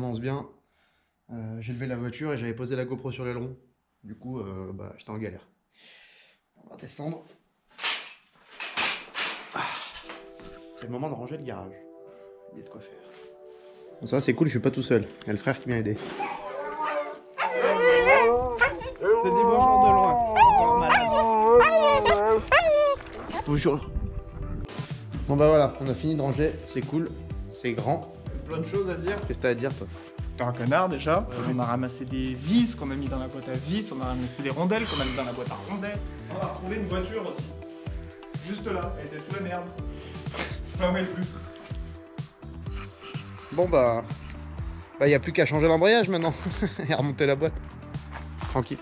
commence bien. J'ai levé la voiture et j'avais posé la GoPro sur l'aileron. Du coup, j'étais en galère. On va descendre. C'est le moment de ranger le garage. Il y a de quoi faire. Bon, ça c'est cool, je suis pas tout seul. Il y a le frère qui m'a aidé. Je te dis bonjour de loin. Encore malade. Bonjour. Bon bah voilà, on a fini de ranger. C'est cool, c'est grand. Plein de choses à dire. Qu'est-ce que t'as à dire toi? T'es un connard déjà. On a ramassé des vis qu'on a mis dans la boîte à vis. On a ramassé des rondelles qu'on a mis dans la boîte à rondelles. On a retrouvé une voiture aussi. Juste là, elle était sous la merde. Je la voyais plus. Bon bah, y a plus qu'à changer l'embrayage maintenant et à remonter la boîte. Tranquille.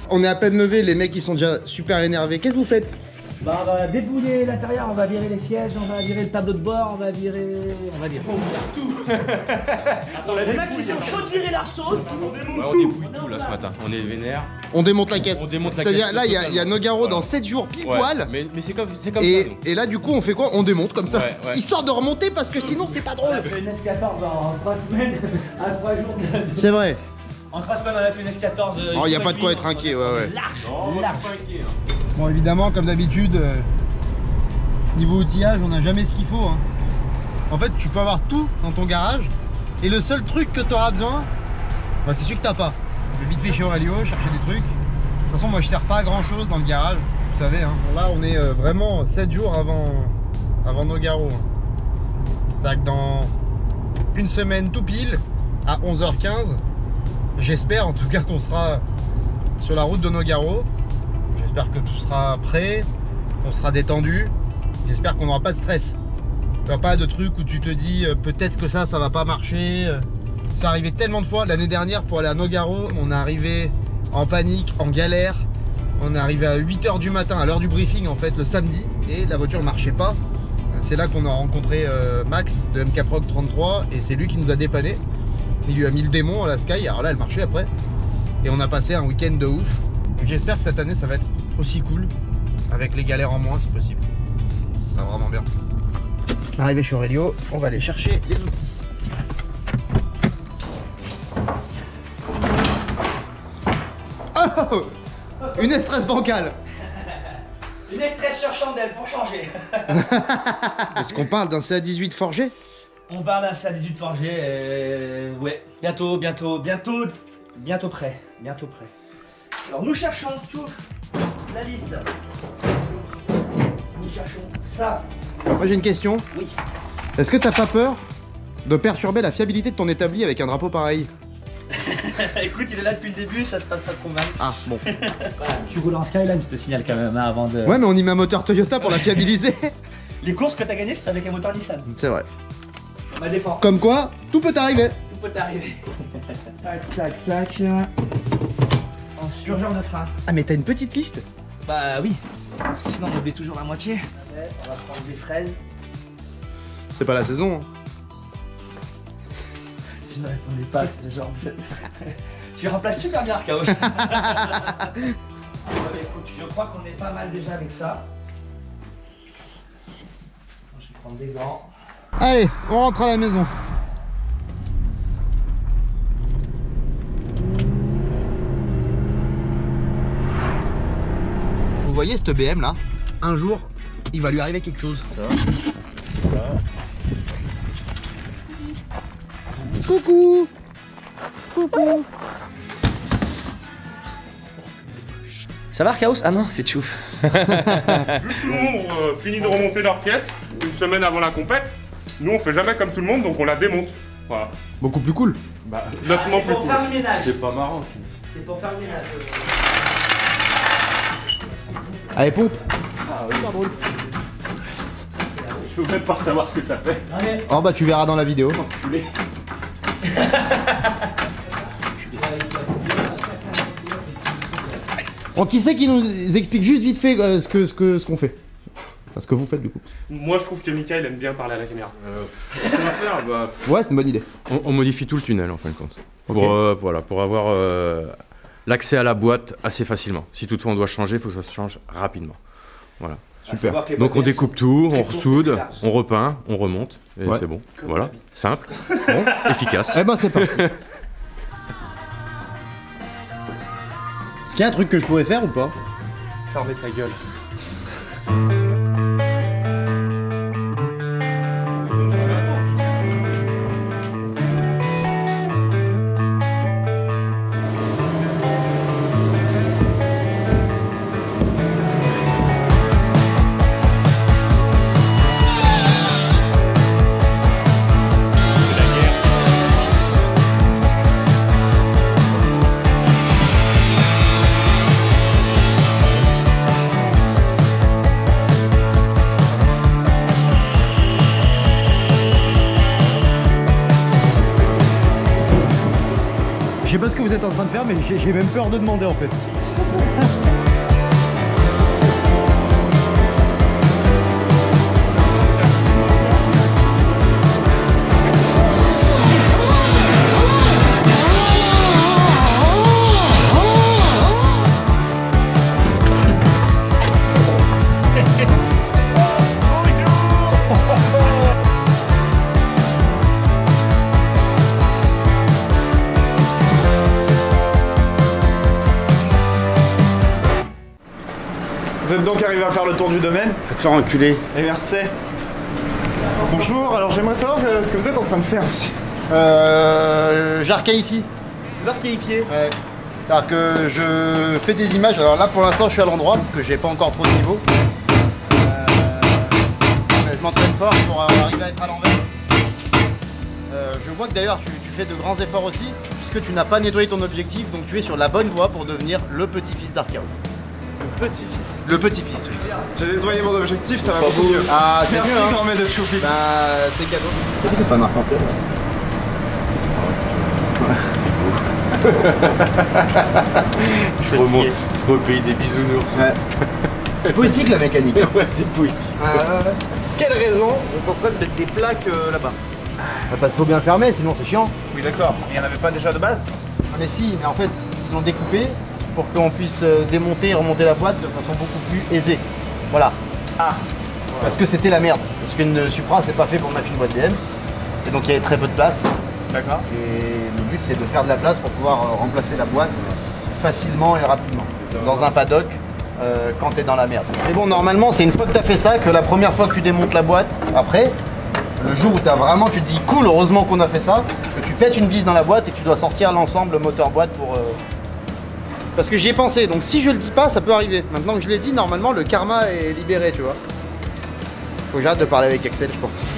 On est à peine levé, les mecs ils sont déjà super énervés. Qu'est-ce que vous faites? Bah on va débouiller l'intérieur, on va virer les sièges, on va virer le tableau de bord, on va virer tout. Attends, les mecs ils sont chauds de virer leur sauce. Ouais, on débouille tout là ce matin, on est vénère. On démonte la caisse. On démonte la caisse. C'est-à-dire là il y a Nogaro dans 7 jours pile poil. Mais c'est comme ça. Et là du coup on fait quoi? On démonte comme ça. Ouais. Histoire de remonter parce que sinon c'est pas On drôle. a fait une S14 en 3 semaines, à 3 jours. C'est vrai. En 3 semaines on a fait une S14. Oh y a pas de quoi être inquiet, ouais. Large, Non, moi, large. je suis pas inquiet. Hein. Bon évidemment comme d'habitude, niveau outillage on n'a jamais ce qu'il faut. Hein. En fait tu peux avoir tout dans ton garage et le seul truc que tu auras besoin, bah, c'est celui que t'as pas. Je vais vite fait chez Aurelio chercher des trucs. De toute façon moi je sers pas à grand chose dans le garage, vous savez. Hein. Là on est vraiment 7 jours avant Nogaro. Hein. C'est-à-dire que dans une semaine tout pile, à 11h15, j'espère en tout cas qu'on sera sur la route de Nogaro. J'espère que tout sera prêt, qu'on sera détendu. J'espère qu'on n'aura pas de stress. Il n'y a pas de truc où tu te dis peut-être que ça va pas marcher. C'est arrivé tellement de fois. L'année dernière pour aller à Nogaro, on est arrivé en panique, en galère. On est arrivé à 8h du matin, à l'heure du briefing en fait, le samedi. Et la voiture ne marchait pas. C'est là qu'on a rencontré Max de MK Prog 33 et c'est lui qui nous a dépanné. Il lui a mis le démon à la Sky, alors là elle marchait après. Et on a passé un week-end de ouf. J'espère que cette année ça va être aussi cool, avec les galères en moins si possible. Ça va vraiment bien. Arrivé chez Aurelio, on va aller chercher les outils. Oh, une estresse bancale. Une estresse sur chandelle pour changer. Est-ce qu'on parle d'un CA18 forgé? On parle d'un CA18 forgé, ouais, bientôt prêt, Alors nous cherchons, tchouf, la liste. Nous cherchons ça. Moi j'ai une question. Oui. Est-ce que t'as pas peur de perturber la fiabilité de ton établi avec un drapeau pareil? Écoute, il est là depuis le début, ça se passe pas trop mal. Ah bon. Tu roules en Skyline, je te signale quand même, hein, avant de... Ouais mais on y met un moteur Toyota pour la fiabiliser. Les courses que t'as gagnées, c'était avec un moteur Nissan. C'est vrai. Ça dépend. Comme quoi, tout peut arriver. Tout peut arriver. Tac. Ensuite, purgeur de frein. Ah mais t'as une petite liste? Bah oui, parce que sinon on oublie toujours la moitié. On va prendre des fraises. C'est pas la saison. Hein. Je ne répondais pas à ce genre de... Tu remplaces super bien Archaos. Écoute, je crois qu'on est pas mal déjà avec ça. Je vais prendre des gants. Allez, on rentre à la maison. Vous voyez cette BM là? Un jour, il va lui arriver quelque chose. Coucou. Ça va Archaos? Ah non, c'est Tchouf. Vu que tout le monde finit de remonter leur pièce une semaine avant la compète, nous on fait jamais comme tout le monde donc on la démonte. Voilà. Beaucoup plus cool. Bah, nettement C'est plus pour cool. faire le ménage. C'est pas marrant aussi. C'est pour faire le ménage. Allez, pompe. Ah oui, Pas drôle. Je veux même pas savoir ce que ça fait. Allez. Oh bah tu verras dans la vidéo. Bon, qui c'est qui nous explique juste vite fait ce qu'on fait? Enfin, ce que vous faites du coup. Moi je trouve que Mika il aime bien parler à la caméra. Qu'est-ce qu'on va faire? Bah, Ouais, c'est une bonne idée. on modifie tout le tunnel en fin de compte. Ok. Pour avoir l'accès à la boîte assez facilement. Si toutefois on doit changer, il faut que ça se change rapidement. Voilà. Super. Donc on découpe tout, on ressoude, on repeint, on remonte, et Ouais. c'est bon. Voilà, simple, bon, efficace. Eh ben c'est parti. Est-ce qu'il y a un truc que je pourrais faire ou pas? Fermez ta gueule. Je sais pas ce que vous êtes en train de faire, mais j'ai même peur de demander en fait. Vous êtes donc arrivé à faire le tour du domaine? Va te faire enculer. Et merci. Bonjour, alors j'aimerais savoir ce que vous êtes en train de faire aussi. J'archaïfie. Vous archéifiez? Ouais. C'est-à-dire que je fais des images. Alors là pour l'instant je suis à l'endroit parce que j'ai pas encore trop de niveau. Je m'entraîne fort pour arriver à être à l'envers. Je vois que d'ailleurs tu fais de grands efforts aussi puisque tu n'as pas nettoyé ton objectif, donc tu es sur la bonne voie pour devenir le petit-fils d'Archaos. Petit-fils. Le petit-fils, oui. J'ai nettoyé mon objectif, ça va beaucoup mieux. Ah c'est Merci mieux, hein. grand maître de Choufix. Bah c'est cadeau. C'est pas un arc-en-ciel. Je remonte, je repaye des bisounours. Ouais. Poétique la mécanique. Ouais, c'est poétique. Quelle raison vous êtes en train de mettre des plaques là-bas? Parce qu'il faut bien fermer, sinon c'est chiant. Oui d'accord, il n'y en avait pas déjà de base? Ah mais si, mais en fait, ils l'ont découpé pour qu'on puisse démonter et remonter la boîte de façon beaucoup plus aisée. Voilà. Ah. Parce que c'était la merde. Parce qu'une Supra, c'est pas fait pour mettre une boîte BM. Et donc il y avait très peu de place. D'accord. Et le but, c'est de faire de la place pour pouvoir remplacer la boîte facilement et rapidement. Dans un paddock, quand t'es dans la merde. Mais bon, normalement, c'est une fois que t'as fait ça, que la première fois que tu démontes la boîte, après, le jour où t'as vraiment, tu te dis cool, heureusement qu'on a fait ça, que tu pètes une vis dans la boîte et que tu dois sortir l'ensemble moteur-boîte pour... Parce que j'y ai pensé, donc si je le dis pas, ça peut arriver. Maintenant que je l'ai dit, normalement, le karma est libéré, tu vois. Faut que j'arrête de parler avec Axel, je pense.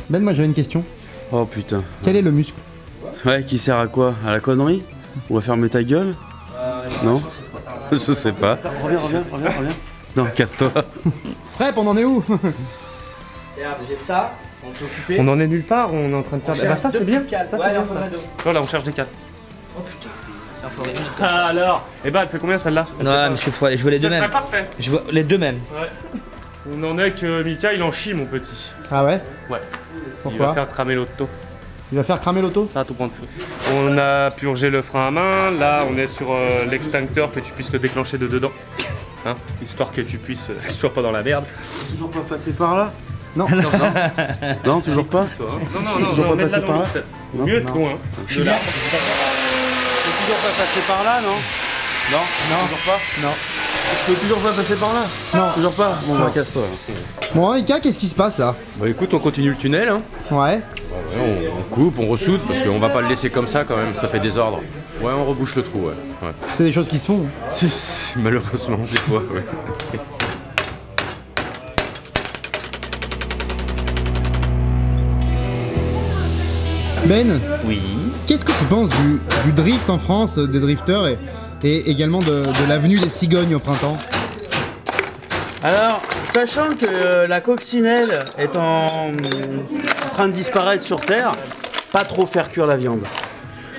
Ben, moi j'avais une question. Oh putain. Quel est le muscle? Ouais, qui sert à quoi? À la connerie? On va fermer ta gueule? Non? Je sais pas. Reviens. Non, casse-toi. Prêt, on en est où? Regarde, j'ai ça, on peut occuper. On en est nulle part, on est en train de faire. Bah ça c'est bien. Ça, Ça c'est bien ça. Non, là on cherche des cadres. Oh putain. Il en faudrait une comme Ah ça. alors. Et bah elle fait combien celle-là? Non, mais c'est fou, allez, je veux les deux Ça serait mêmes. parfait. Je veux les deux mêmes. Ouais. On en est que Mika il en chie mon petit. Ah ouais? Ouais. Il Pourquoi? va faire cramer l'auto. Il va faire cramer l'auto? Ça a tout point de feu. On a purgé le frein à main. Là on est sur l'extincteur, que tu puisses le déclencher de dedans. Hein, histoire que tu puisses que tu sois pas dans la merde. Toujours pas passé par là? Non. Non, toujours pas? Toi, hein. Non, Toujours pas mets passé là par dans là? le tête. Non. Mieux de loin. De là. Faut toujours pas passer par là, non? Non, toujours pas? Non. Tu peux toujours pas passer par là? Non. Toujours pas? Bon, bah casse-toi. Bon, Ika, qu'est-ce qui se passe là? Bah écoute, on continue le tunnel, hein. Ouais. Ouais, on coupe, on ressoude, parce qu'on va pas le laisser comme ça quand même, ça fait désordre. Ouais, on rebouche le trou, ouais. C'est des choses qui se font. C'est malheureusement, des fois, ouais. Ben, Oui. qu'est-ce que tu penses du drift en France, des drifters et également de l'avenue des cigognes au printemps? Alors, sachant que la coccinelle est en train de disparaître sur Terre, pas trop faire cuire la viande.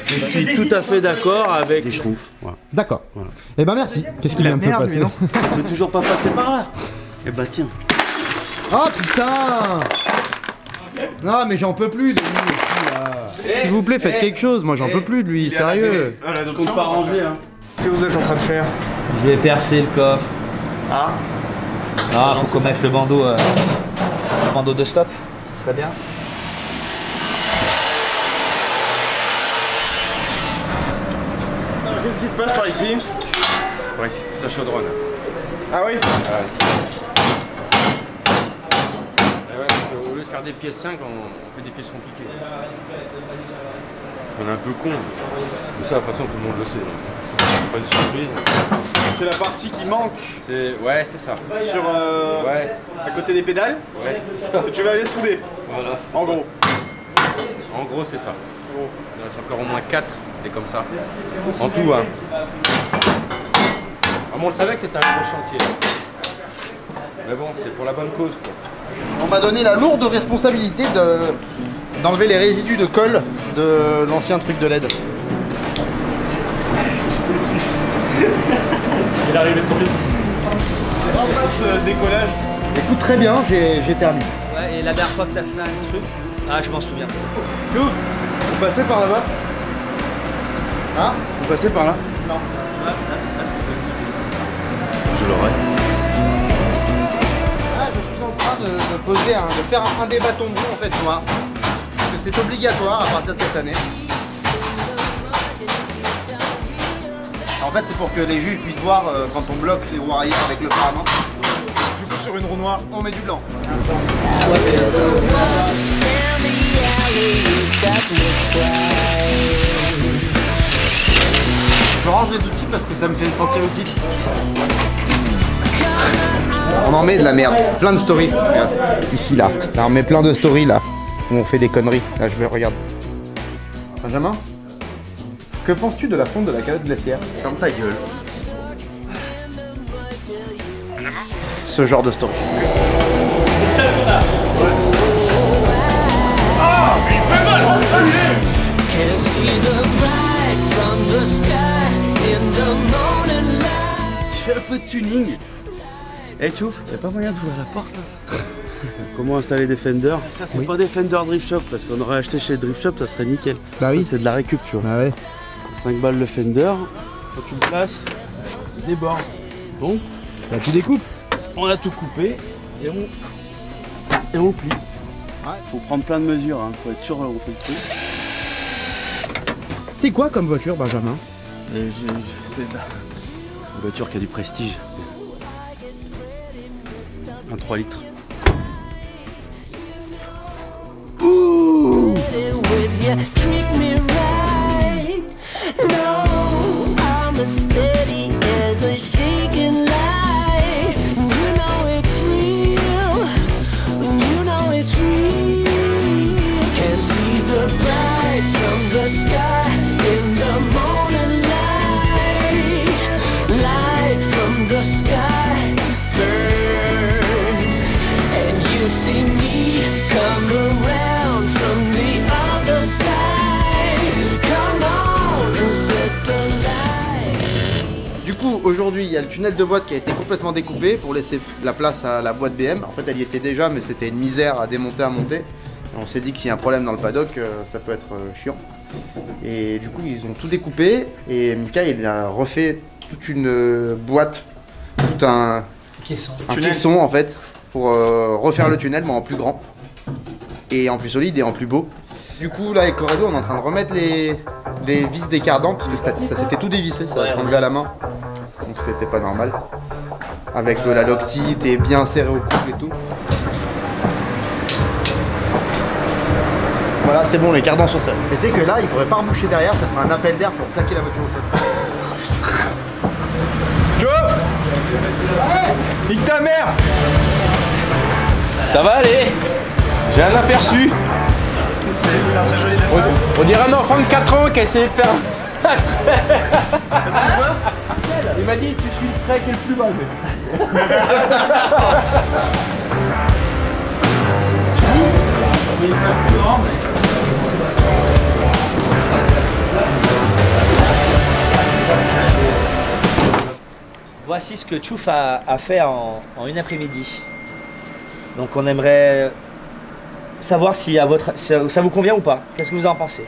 Je suis tout à fait d'accord avec les schtroumpfs. Voilà. D'accord. Voilà. Eh ben merci. Qu'est-ce qui vient de se passer? On n'est toujours pas passé par là. Eh bah tiens. Oh putain! Non mais j'en peux plus de lui aussi là. S'il vous plaît, faites quelque chose, moi j'en peux plus de lui, sérieux. Compte pas ranger hein. Qu'est-ce que vous êtes en train de faire? Je vais percer le coffre. Ah. Ah, faut qu'on mette le bandeau de stop, ce serait bien. Qu'est-ce qui se passe par ici? Ouais, ça chaudronne. Ah oui? Au lieu de faire des pièces 5, on fait des pièces compliquées. On est un peu con. Mais ça, de toute façon, tout le monde le sait. C'est pas une surprise. C'est la partie qui manque Ouais, c'est ça. sur Ouais, à côté des pédales ouais, c'est ça. et tu vas aller souder. Voilà. En gros. En gros, c'est ça. Il reste encore au moins 4, des comme ça. En tout, hein. On le savait que c'était un gros chantier. Mais bon, c'est pour la bonne cause, quoi. On m'a donné la lourde responsabilité d'enlever les résidus de colle de l'ancien truc de LED. Il est arrivé trop vite. Comment se passe décollage? Écoute, très bien, j'ai terminé. Ouais, et la dernière fois que t'as fait un truc, ah je m'en souviens. Vous passez par là-bas? Hein? Vous passez par là? Je l'aurai. Ah, je suis en train de poser, de faire un des bâtons bleus en fait noirs. Parce que c'est obligatoire à partir de cette année. En fait, c'est pour que les juges puissent voir quand on bloque les roues arrière avec le frein à main. Du coup sur une roue noire. On met du blanc. Je range les outils parce que ça me fait sentir utile. On en met de la merde, plein de stories. Regarde, ici là, on met plein de stories là, où on fait des conneries. Là je vais regarder. Benjamin, que penses-tu de la fonte de la calotte glaciaire? Ferme ta gueule. Ce genre de story. Je fais un peu de tuning. Eh Tchouf, y'a pas moyen d'ouvrir la porte là? Comment installer des fenders? Ça c'est pas des fenders Drift Shop parce qu'on aurait acheté chez Drift Shop, ça serait nickel. Bah oui. Ça, c'est de la récup tu vois. Ah ouais. 5 balles le fender, quand tu le places, il déborde. Donc, Bah tu découpes. on a tout coupé et on plie. Ouais. Faut prendre plein de mesures, hein. Faut être sûr qu'on fait le truc. C'est quoi comme voiture, Benjamin? C'est une voiture qui a du prestige. Un 3 litres. Ouh! Du coup, aujourd'hui, il y a le tunnel de boîte qui a été complètement découpé pour laisser la place à la boîte BM. En fait, elle y était déjà, mais c'était une misère à démonter, à monter. Et on s'est dit que s'il y a un problème dans le paddock, ça peut être chiant. Et du coup, ils ont tout découpé et Mika, il a refait toute une boîte, tout un caisson en fait, pour refaire le tunnel, mais en plus grand, et en plus solide et en plus beau. Du coup, là, avec Corrado, on est en train de remettre les vis des cardans, parce que ça s'était tout dévissé, ça s'enlevait à la main. Donc c'était pas normal. Avec de la loctite et bien serré au couple et tout. Voilà, c'est bon, les cardans sont seuls. Et tu sais que là, il faudrait pas reboucher derrière, ça ferait un appel d'air pour plaquer la voiture au sol. Joe! Nique ta mère! Ça va aller? J'ai un aperçu. C'est un très joli dessin. On dirait un enfant de 4 ans qui a essayé de faire. Il m'a dit tu suis le trait qui est le plus mal. Voici ce que Tchouf a fait en une après-midi. Donc on aimerait savoir si ça vous convient ou pas. Qu'est-ce que vous en pensez?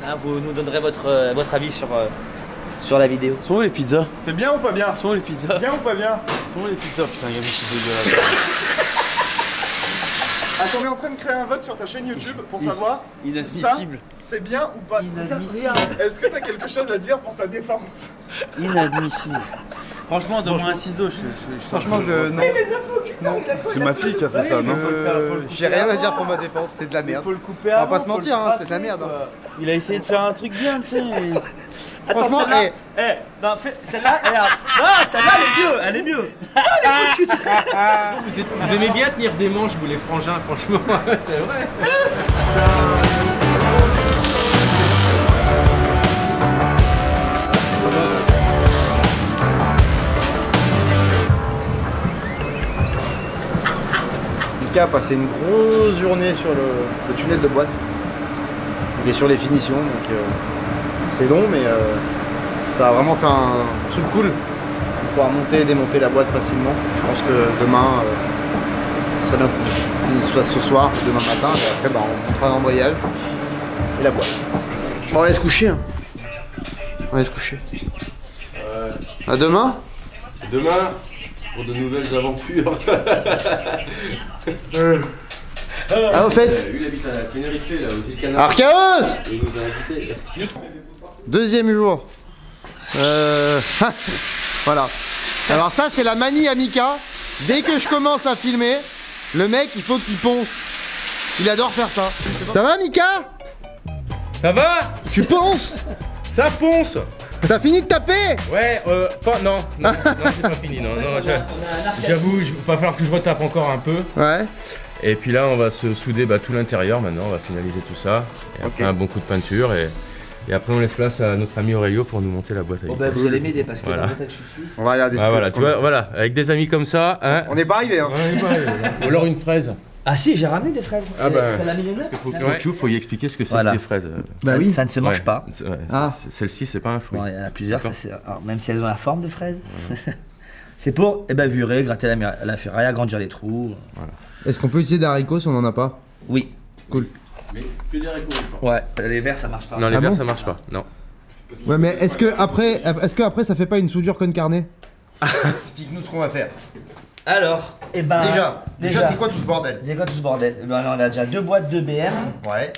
Là, vous nous donnerez votre avis sur la vidéo. Sont où les pizzas? C'est bien ou pas bien? Sont où les pizzas? Bien ou pas bien? Sont où les pizzas? Putain, il y a c'est dégueulasse. Attends, on est en train de créer un vote sur ta chaîne YouTube pour savoir Inadmissible. si c'est bien ou pas. Inadmissible. Est-ce que t'as quelque chose à dire pour ta défense? Inadmissible. Franchement, donne-moi un ciseau. Franchement, non. C'est ma fille qui a fait ça, non? J'ai rien à dire pour ma défense, c'est de la merde. Faut le couper On va avant, pas se faut le mentir, hein, tracer, c'est de la merde. quoi. Il a essayé de faire un truc bien, tu sais. Franchement, Non, celle-là, celle-là, elle est mieux. Vous aimez bien tenir des manches, vous les frangins, franchement, c'est vrai. Mika a passé une grosse journée sur le tunnel de boîte. Il est sur les finitions, donc c'est long, mais ça va vraiment faire un truc cool. On pourra monter et démonter la boîte facilement. Je pense que demain, ce serait bien qu'on finisse ce soir, demain matin, et après on montera l'embrayage et la boîte. Bon, on va aller se coucher. Hein. On va aller se coucher. À demain. Demain, pour de nouvelles aventures. Ah, au fait. Lui, il habite à Tenerife, là, aux îles Canaries. Archaos! Il nous a invités. Deuxième jour. Voilà. Alors ça, c'est la manie à Mika. Dès que je commence à filmer, le mec, il faut qu'il ponce. Il adore faire ça. Ça va, Mika? Ça va? Tu ponces? Ça ponce. T'as fini de taper? Ouais, non, c'est pas fini, non, j'avoue, il va falloir que je retape encore un peu. Ouais. Et puis là, on va se souder tout l'intérieur maintenant, on va finaliser tout ça. Et après, un bon coup de peinture et après, on laisse place à notre ami Aurelio pour nous monter la boîte à vitesse. Vous allez m'aider parce que Voilà. dans le contexte je suis. On va regarder Ah voilà, tu vois, voilà, avec des amis comme ça, hein. On n'est pas arrivé, hein. Ou alors une fraise. Ah si, j'ai ramené des fraises. Ah bah. T'as la mignonnette? Pour Tchouf, faut y expliquer ce que c'est Voilà. que des fraises. Bah oui. Ça ne se mange Ouais. pas. Ouais, Ah. Celle-ci, c'est pas un fruit. Bon, il y en a plusieurs, D'accord. alors, même si elles ont la forme de fraises. C'est pour ébavurer, gratter la ferraille, agrandir les trous. Est-ce qu'on peut utiliser des haricots si on en a pas? Oui. Cool. Mais que des haricots. Ouais, les verts ça marche pas. Non, les Ah verts, bon ça marche pas. Non. Ouais, mais est-ce que après ça fait pas une soudure con carnet? Explique-nous ce qu'on va faire. Alors, Déjà, c'est quoi tout ce bordel? C'est quoi tout ce bordel? Eh ben, là, on a déjà 2 boîtes de BM, Ouais.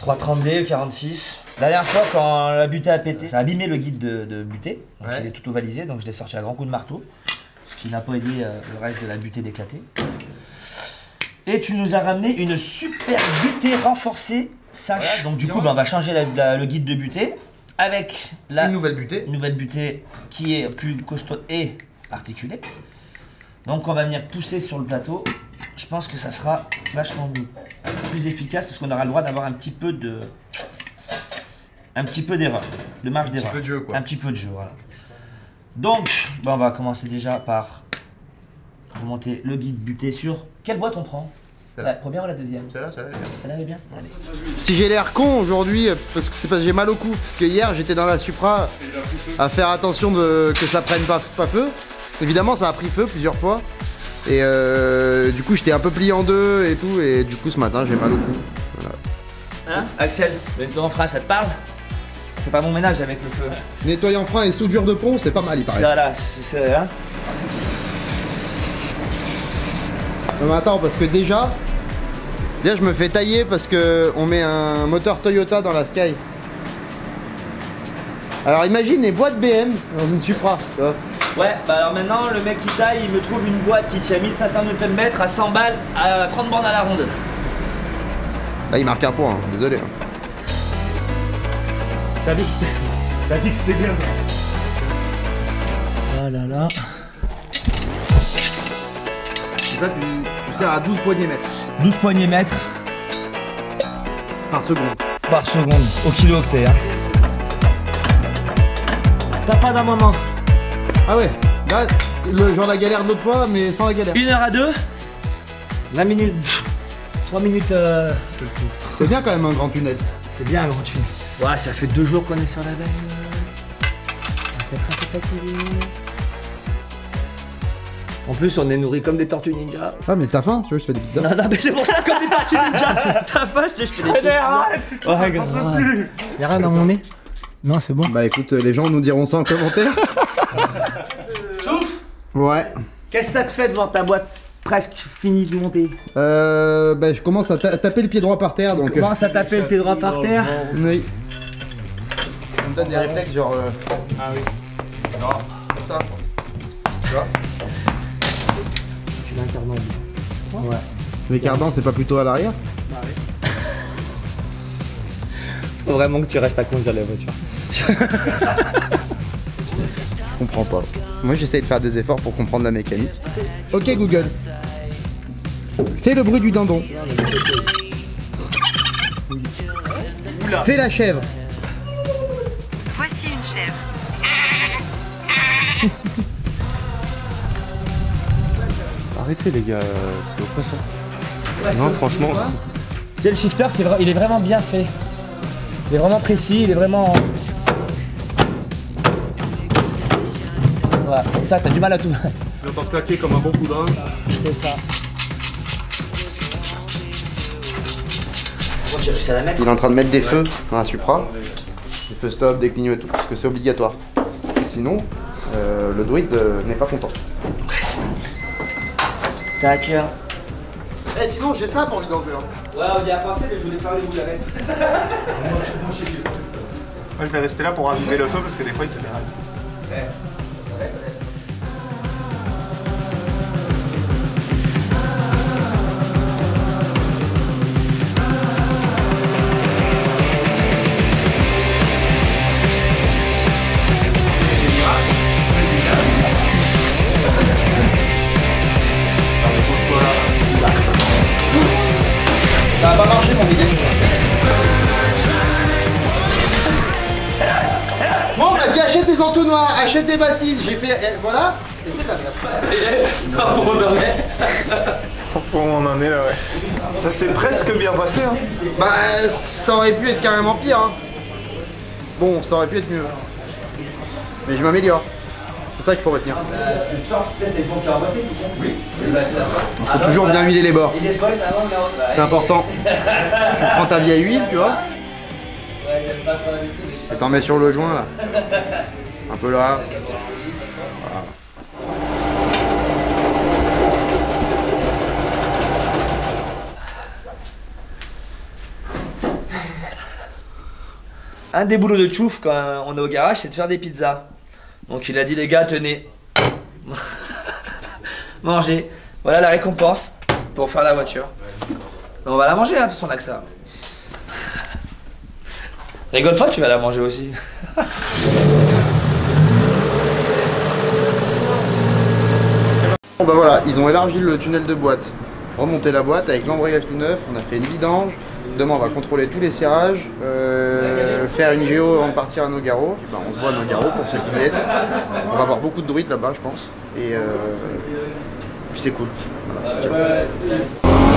330D, 46. La dernière fois, quand la butée a pété, ça a abîmé le guide de butée. Donc Ouais. il est tout ovalisé, donc je l'ai sorti à grand coup de marteau. Ce qui n'a pas aidé le reste de la butée d'éclater. Et tu nous as ramené une super butée renforcée sache. Ouais, Donc du bien. coup, ben, on va changer le guide de butée avec la Une nouvelle butée. nouvelle butée qui est plus costaud et articulée. Donc on va venir pousser sur le plateau. Je pense que ça sera vachement plus efficace parce qu'on aura le droit d'avoir un petit peu d'erreur, de marge d'erreur. Un petit peu de jeu, quoi. Un petit peu de jeu, voilà. Donc, on va commencer déjà par remonter le guide butée sur... Quelle boîte on prend? Celle-là. La première ou la deuxième? Celle-là, elle est bien. Celle-là elle est bien? Allez. Si j'ai l'air con aujourd'hui, parce que c'est parce que j'ai mal au cou, parce que hier j'étais dans la Supra à faire attention que ça prenne pas feu. Évidemment ça a pris feu plusieurs fois. Et du coup j'étais un peu plié en deux et tout, et du coup ce matin j'ai mal au cou. Voilà. Hein Axel, le nettoyant en frein, ça te parle? C'est pas mon ménage avec le feu. Nettoyant frein et soudure de pont, c'est pas mal il paraît. Voilà, c'est... Hein Non mais attends, parce que déjà je me fais tailler parce que on met un moteur Toyota dans la Sky. Alors imagine les boîtes BM dans une Supra, tu vois. Ouais, bah alors maintenant, le mec qui taille, il me trouve une boîte qui tient 1500 Nm à 100 balles à 30 bandes à la ronde. Là il marque un point, hein. Désolé. Hein. T'as dit que c'était bien. Ah là là. Donc là tu sers à 12 poignées mètres. 12 poignées mètres. Par seconde. Par seconde, au kilo-octet. Hein. T'as pas d'un moment. Ah ouais, là, genre la galère de l'autre fois, mais sans la galère. 1 heure à 2, 20 minutes, 3 minutes. C'est bien quand même un grand tunnel. C'est bien un grand tunnel. Ouais, ça fait 2 jours qu'on est sur la bagnole. C'est un peu fatigué. En plus, on est nourris comme des tortues ninja. Ah, mais t'as faim, tu veux, je fais des pizzas. Non, mais c'est pour ça, comme des tortues ninja. T'as faim, je fais des pizzas. Ouais, grave. Y'a rien dans mon nez? Non, c'est bon. Bah écoute, les gens nous diront ça en commentaire. Chouf. Ouais. Qu'est-ce que ça te fait de voir ta boîte presque finie de monter? Bah je commence à taper le pied droit par terre, donc... Commence à taper le pied droit par terre. Oui. Ça me donne des réflexes genre... Ah oui. Genre, comme ça. Tu vois? Tu mets un cardan. Ouais. Les cardans, c'est pas plutôt à l'arrière? Bah oui. Faut vraiment que tu restes à conduire la voiture. Je comprends pas. Moi j'essaye de faire des efforts pour comprendre la mécanique. Ok Google. Fais le bruit du dindon. Fais la chèvre. Voici une chèvre. Arrêtez les gars, c'est au poisson. Non, franchement. Tu sais, le shifter, il est vraiment bien fait. Il est vraiment précis, il est vraiment... Voilà, ça, t'as du mal à tout. J'entends claquer comme un bon coup de rein. C'est ça. Il est en train de mettre des feux dans la Supra. Des feux stop, des clignots et tout, parce que c'est obligatoire. Sinon, le druide n'est pas content. Tac. Eh sinon j'ai ça pour envie d'enlever. Ouais, on y a pensé, mais je voulais faire les boules à reste. Moi, je vais rester là pour raviver le feu parce que des fois il se déraille. Ouais. Ça va pas marcher mon idée. Moi on m'a dit achète des entonnoirs, achète des bassines, j'ai fait voilà, et c'est la merde. On en est là, ouais. Ça s'est presque bien passé, hein. Bah ça aurait pu être carrément pire hein. Bon, ça aurait pu être mieux. Mais je m'améliore. C'est ça qu'il faut retenir. Il faut toujours bien huiler les bords. C'est important. Tu prends ta vieille huile, tu vois. Et t'en mets sur le joint là. Un peu là. Voilà. Un des boulots de Chouf quand on est au garage, c'est de faire des pizzas. Donc il a dit les gars, tenez, mangez. Voilà la récompense pour faire la voiture. On va la manger, hein, de toute façon, on a que ça. Rigole pas, tu vas la manger aussi. Bon bah voilà, ils ont élargi le tunnel de boîte. Remonter la boîte avec l'embrayage tout neuf, on a fait une vidange. Demain on va contrôler tous les serrages, faire une géo avant de partir à Nogaro. Ben, on se voit à Nogaro pour ceux qui viennent. On va avoir beaucoup de druides là-bas je pense. Et puis c'est cool. Voilà. Ciao.